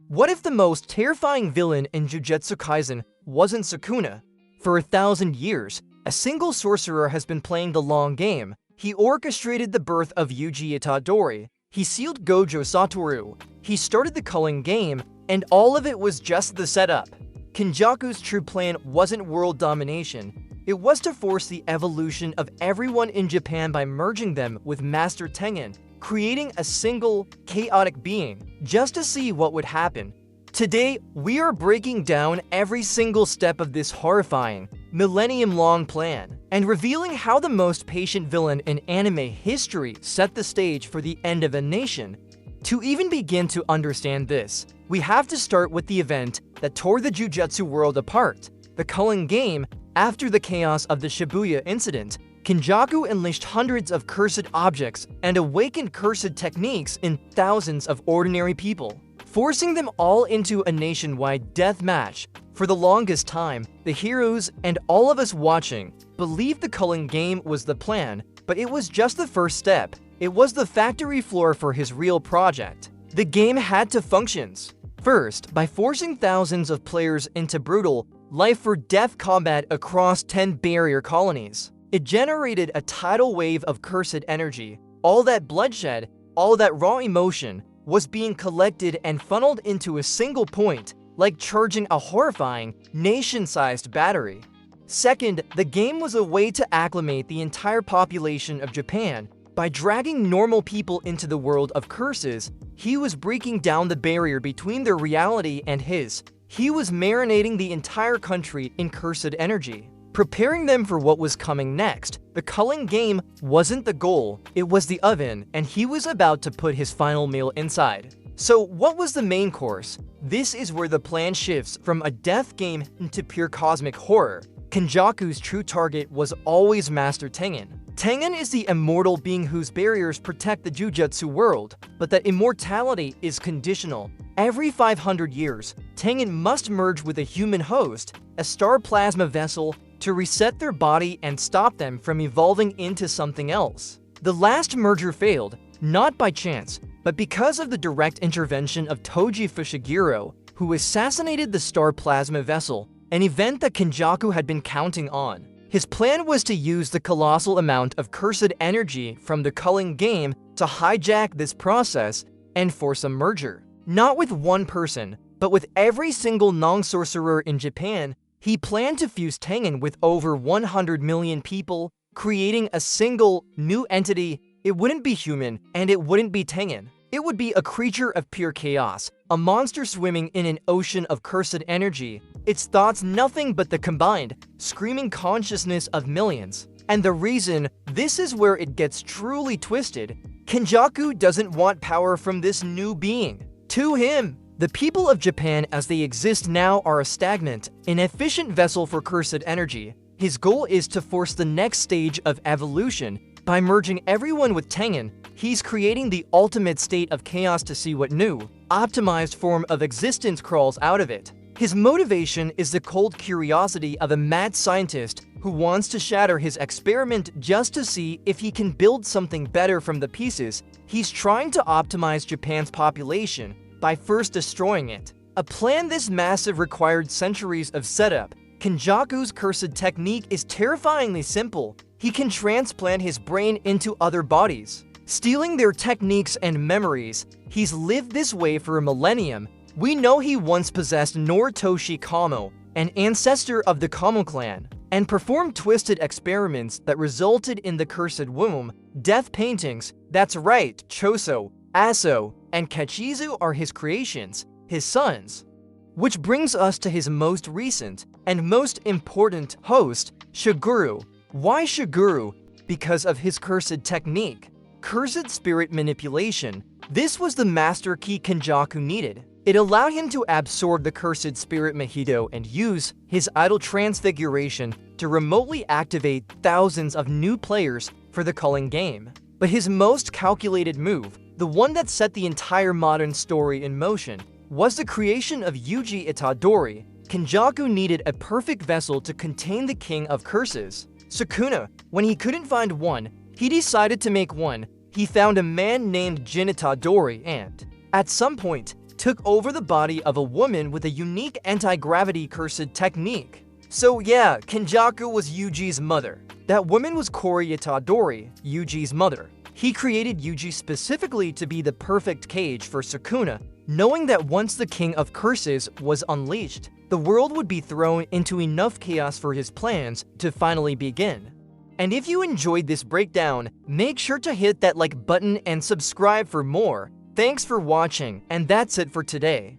What if the most terrifying villain in Jujutsu Kaisen wasn't Sukuna? For 1,000 years, a single sorcerer has been playing the long game. He orchestrated the birth of Yuji Itadori. He sealed Gojo Satoru. He started the Culling Game, and all of it was just the setup. Kenjaku's true plan wasn't world domination. It was to force the evolution of everyone in Japan by merging them with Master Tengen, creating a single, chaotic being, just to see what would happen. Today, we are breaking down every single step of this horrifying, millennium-long plan, and revealing how the most patient villain in anime history set the stage for the end of a nation. To even begin to understand this, we have to start with the event that tore the Jujutsu world apart, the Culling Game. After the chaos of the Shibuya incident, Kenjaku unleashed hundreds of cursed objects and awakened cursed techniques in thousands of ordinary people, forcing them all into a nationwide death match. For the longest time, the heroes and all of us watching believed the Culling Game was the plan, but it was just the first step. It was the factory floor for his real project. The game had to function. First, by forcing thousands of players into brutal, life-or-death combat across 10 barrier colonies. It generated a tidal wave of cursed energy. All that bloodshed, all that raw emotion, was being collected and funneled into a single point, like charging a horrifying, nation-sized battery. Second, the game was a way to acclimate the entire population of Japan. By dragging normal people into the world of curses, he was breaking down the barrier between their reality and his. He was marinating the entire country in cursed energy, preparing them for what was coming next. The Culling Game wasn't the goal, it was the oven, and he was about to put his final meal inside. So what was the main course? This is where the plan shifts from a death game into pure cosmic horror. Kenjaku's true target was always Master Tengen. Tengen is the immortal being whose barriers protect the Jujutsu world, but that immortality is conditional. Every 500 years, Tengen must merge with a human host, a star plasma vessel, to reset their body and stop them from evolving into something else. The last merger failed, not by chance, but because of the direct intervention of Toji Fushiguro, who assassinated the star plasma vessel, an event that Kenjaku had been counting on. His plan was to use the colossal amount of cursed energy from the Culling Game to hijack this process and force a merger. Not with one person, but with every single non-sorcerer in Japan. He planned to fuse Tengen with over 100 million people, creating a single, new entity. It wouldn't be human, and it wouldn't be Tengen. It would be a creature of pure chaos, a monster swimming in an ocean of cursed energy. Its thoughts nothing but the combined, screaming consciousness of millions. And the reason, this is where it gets truly twisted. Kenjaku doesn't want power from this new being. To him, the people of Japan as they exist now are a stagnant, inefficient vessel for cursed energy. His goal is to force the next stage of evolution. By merging everyone with Tengen, he's creating the ultimate state of chaos to see what new, optimized form of existence crawls out of it. His motivation is the cold curiosity of a mad scientist who wants to shatter his experiment just to see if he can build something better from the pieces. He's trying to optimize Japan's population by first destroying it. A plan this massive required centuries of setup. Kenjaku's cursed technique is terrifyingly simple. He can transplant his brain into other bodies, stealing their techniques and memories. He's lived this way for a millennium. We know he once possessed Noritoshi Kamo, an ancestor of the Kamo clan, and performed twisted experiments that resulted in the cursed womb. Death paintings, that's right, Choso, Aso, and Kachizu are his creations, his sons. Which brings us to his most recent and most important host, Shaguru. Why Shaguru? Because of his cursed technique, cursed spirit manipulation. This was the master key Kenjaku needed. It allowed him to absorb the cursed spirit Mahito and use his idol transfiguration to remotely activate thousands of new players for the Culling Game. But his most calculated move, the one that set the entire modern story in motion, was the creation of Yuji Itadori. Kenjaku needed a perfect vessel to contain the king of curses, Sukuna. When he couldn't find one, he decided to make one. He found a man named Itadori and, at some point, took over the body of a woman with a unique anti-gravity cursed technique. So yeah, Kenjaku was Yuji's mother. That woman was Itadori, Yuji's mother. He created Yuji specifically to be the perfect cage for Sukuna, knowing that once the King of Curses was unleashed, the world would be thrown into enough chaos for his plans to finally begin. And if you enjoyed this breakdown, make sure to hit that like button and subscribe for more. Thanks for watching, and that's it for today.